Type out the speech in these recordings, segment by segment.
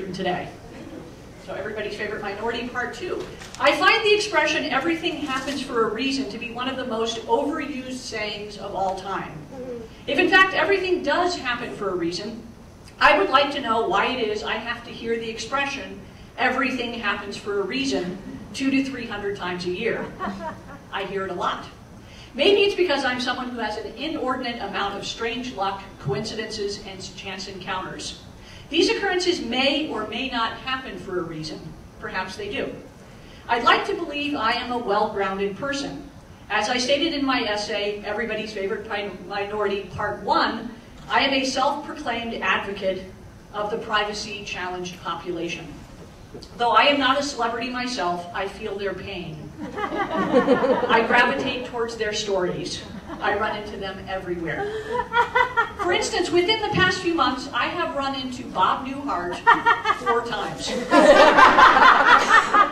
today. So everybody's favorite minority, part 2. I find the expression, everything happens for a reason, to be one of the most overused sayings of all time. If in fact everything does happen for a reason, I would like to know why it is I have to hear the expression, everything happens for a reason, 200 to 300 times a year. I hear it a lot. Maybe it's because I'm someone who has an inordinate amount of strange luck, coincidences, and chance encounters. These occurrences may or may not happen for a reason. Perhaps they do. I'd like to believe I am a well-grounded person. As I stated in my essay, Everybody's Favorite Minority, Part 1, I am a self-proclaimed advocate of the privacy-challenged population. Though I am not a celebrity myself, I feel their pain. I gravitate towards their stories. I run into them everywhere. For instance, within the past few months, I have run into Bob Newhart 4 times.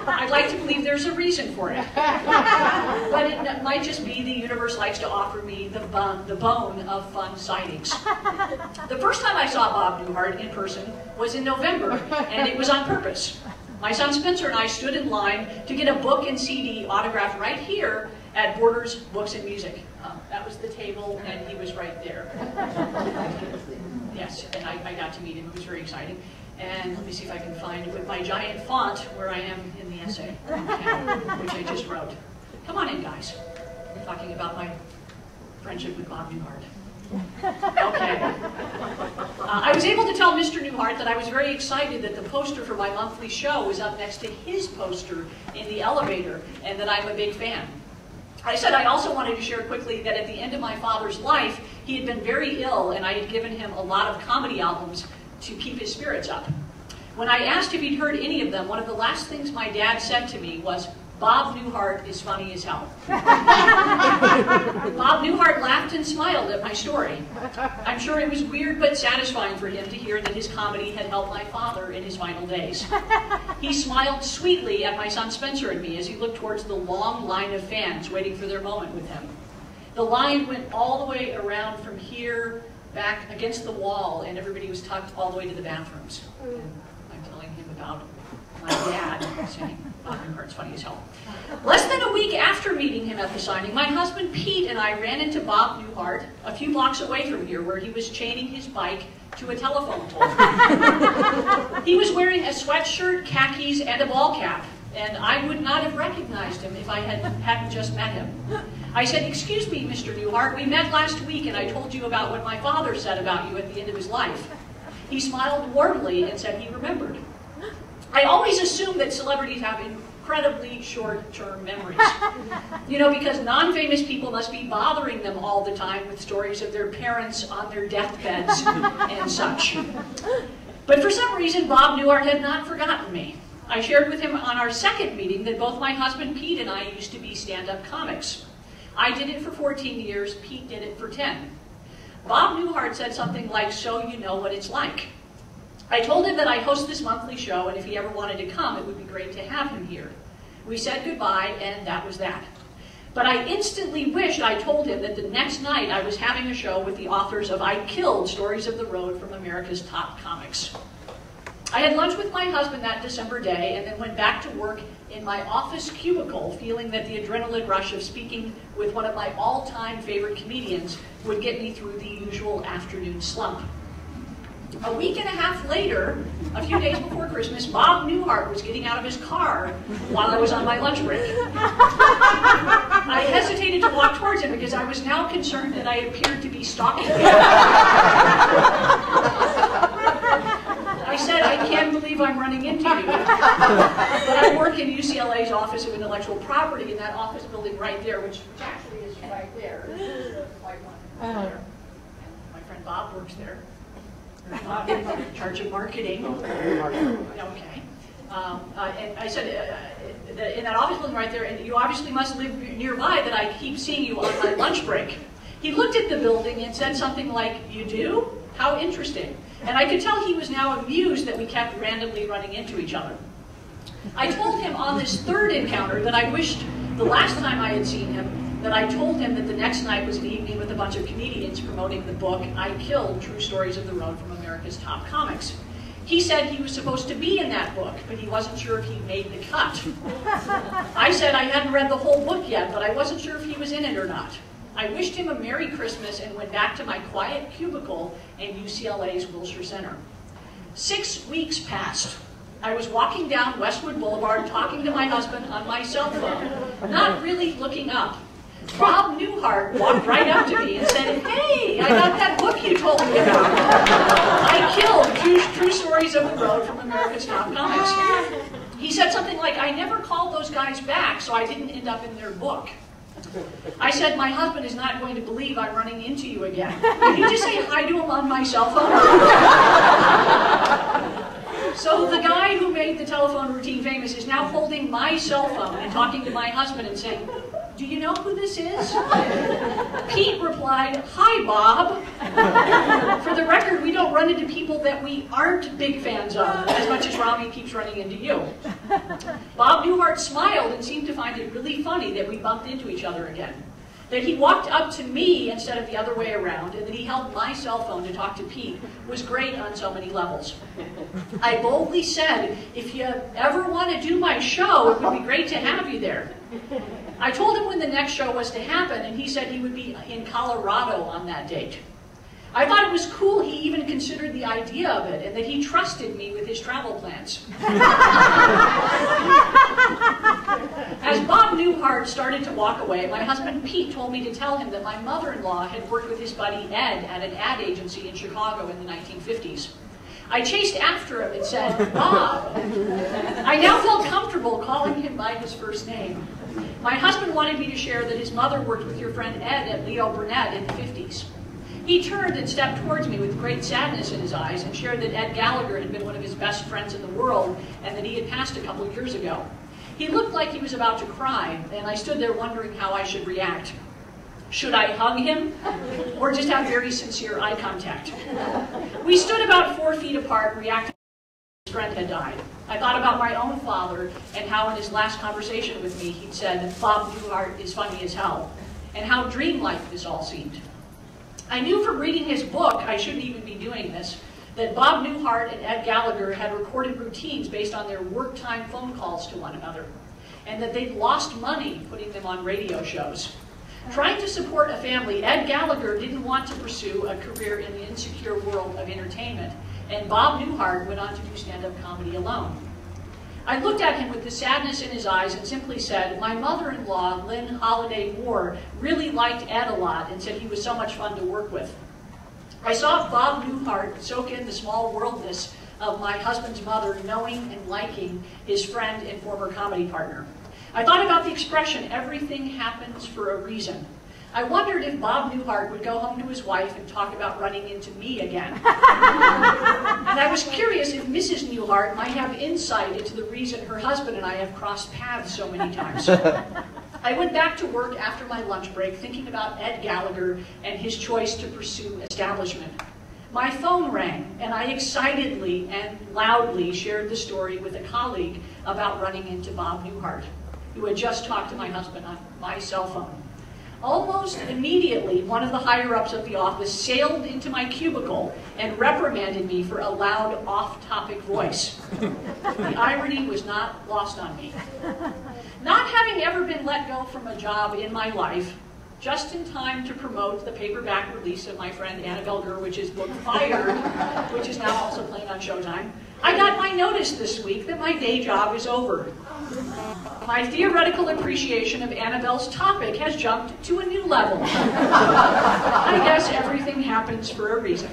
I'd like to believe there's a reason for it. But it might just be the universe likes to offer me the bone of fun sightings. The first time I saw Bob Newhart in person was in November, and it was on purpose. My son Spencer and I stood in line to get a book and CD autographed right here at Borders Books and Music. That was the table, and he was right there. Yes, and I got to meet him. It was very exciting. And let me see if I can find with my giant font where I am in the essay, which I just wrote. Come on in, guys. We're talking about my friendship with Bob Newhart. Okay. I was able to tell Mr. Newhart that I was very excited that the poster for my monthly show was up next to his poster in the elevator, and that I'm a big fan. I said I also wanted to share quickly that at the end of my father's life, he had been very ill, and I had given him a lot of comedy albums to keep his spirits up. When I asked if he'd heard any of them, one of the last things my dad said to me was, "Bob Newhart is funny as hell." Bob Newhart laughed and smiled at my story. I'm sure it was weird but satisfying for him to hear that his comedy had helped my father in his final days. He smiled sweetly at my son Spencer and me as he looked towards the long line of fans waiting for their moment with him. The line went all the way around from here back against the wall, and everybody was tucked all the way to the bathrooms. And I'm telling him about my dad saying, "Bob Newhart's funny as hell." Less than a week after meeting him at the signing, my husband Pete and I ran into Bob Newhart a few blocks away from here, where he was chaining his bike to a telephone pole. He was wearing a sweatshirt, khakis, and a ball cap, and I would not have recognized him if I hadn't just met him. I said, "Excuse me, Mr. Newhart, we met last week and I told you about what my father said about you at the end of his life." He smiled warmly and said he remembered. I always assume that celebrities have incredibly short-term memories. You know, because non-famous people must be bothering them all the time with stories of their parents on their deathbeds and such. But for some reason, Bob Newhart had not forgotten me. I shared with him on our second meeting that both my husband Pete and I used to be stand-up comics. I did it for 14 years, Pete did it for 10. Bob Newhart said something like, "So you know what it's like." I told him that I host this monthly show, and if he ever wanted to come, it would be great to have him here. We said goodbye, and that was that. But I instantly wished I told him that the next night I was having a show with the authors of I Killed, Stories of the Road from America's Top Comics. I had lunch with my husband that December day, and then went back to work in my office cubicle, feeling that the adrenaline rush of speaking with one of my all-time favorite comedians would get me through the usual afternoon slump. A week and a half later, a few days before Christmas, Bob Newhart was getting out of his car while I was on my lunch break. I hesitated to walk towards him because I was now concerned that I appeared to be stalking him. I said, "I can't believe I'm running into you. But I work in UCLA's Office of Intellectual Property in that office building right there, which actually is right there. This is the white one there. And my friend Bob works there. In charge of marketing. Okay. And I said, in that office building right there, and you obviously must live nearby that I keep seeing you on my lunch break. He looked at the building and said something like, "You do? How interesting." And I could tell he was now amused that we kept randomly running into each other. I told him on this third encounter that I wished the last time I had seen him that I told him that the next night was an evening with a bunch of comedians promoting the book I Killed, True Stories of the Road from America's Top Comics. He said he was supposed to be in that book, but he wasn't sure if he made the cut. I said I hadn't read the whole book yet, but I wasn't sure if he was in it or not. I wished him a Merry Christmas and went back to my quiet cubicle in UCLA's Wilshire Center. 6 weeks passed. I was walking down Westwood Boulevard talking to my husband on my cell phone, not really looking up. Bob Newhart walked right up to me and said, "Hey, I got that book you told me about. I Killed, True Stories of the Road from America's Top Comics." He said something like, "I never called those guys back, so I didn't end up in their book." I said, "My husband is not going to believe I'm running into you again. Can you just say hi to him on my cell phone?" So the guy who made the telephone routine famous is now holding my cell phone and talking to my husband and saying, "Do you know who this is?" Pete replied, "Hi, Bob." For the record, we don't run into people that we aren't big fans of as much as Romie keeps running into you. Bob Newhart smiled and seemed to find it really funny that we bumped into each other again. That he walked up to me instead of the other way around, and that he held my cell phone to talk to Pete was great on so many levels. I boldly said, "If you ever want to do my show, it would be great to have you there." I told him when the next show was to happen, and he said he would be in Colorado on that date. I thought it was cool he even considered the idea of it, and that he trusted me with his travel plans. As Bob Newhart started to walk away, my husband Pete told me to tell him that my mother-in-law had worked with his buddy Ed at an ad agency in Chicago in the 1950s. I chased after him and said, "Bob." I now felt comfortable calling him by his first name. My husband wanted me to share that his mother worked with your friend Ed at Leo Burnett in the 50s. He turned and stepped towards me with great sadness in his eyes and shared that Ed Gallagher had been one of his best friends in the world and that he had passed a couple of years ago. He looked like he was about to cry, and I stood there wondering how I should react. Should I hug him or just have very sincere eye contact? We stood about 4 feet apart, reacting to his friend had died. I thought about my own father and how in his last conversation with me he'd said, "Bob Newhart is funny as hell," and how dreamlike this all seemed. I knew from reading his book, I shouldn't even be doing this, that Bob Newhart and Ed Gallagher had recorded routines based on their work time phone calls to one another, and that they'd lost money putting them on radio shows. Trying to support a family, Ed Gallagher didn't want to pursue a career in the insecure world of entertainment, and Bob Newhart went on to do stand-up comedy alone. I looked at him with the sadness in his eyes and simply said, "My mother-in-law, Lynn Holliday Moore, really liked Ed a lot and said he was so much fun to work with." I saw Bob Newhart soak in the small worldness of my husband's mother knowing and liking his friend and former comedy partner. I thought about the expression, "everything happens for a reason." I wondered if Bob Newhart would go home to his wife and talk about running into me again. And I was curious if Mrs. Newhart might have insight into the reason her husband and I have crossed paths so many times. I went back to work after my lunch break thinking about Ed Gallagher and his choice to pursue establishment. My phone rang, and I excitedly and loudly shared the story with a colleague about running into Bob Newhart, who had just talked to my husband on my cell phone. Almost immediately, one of the higher-ups of the office sailed into my cubicle and reprimanded me for a loud, off-topic voice. The irony was not lost on me. Not having ever been let go from a job in my life, just in time to promote the paperback release of my friend Annabelle Gurwich's book Fired, which is now also playing on Showtime, I got my notice this week that my day job is over. My theoretical appreciation of Annabelle's topic has jumped to a new level. I guess everything happens for a reason.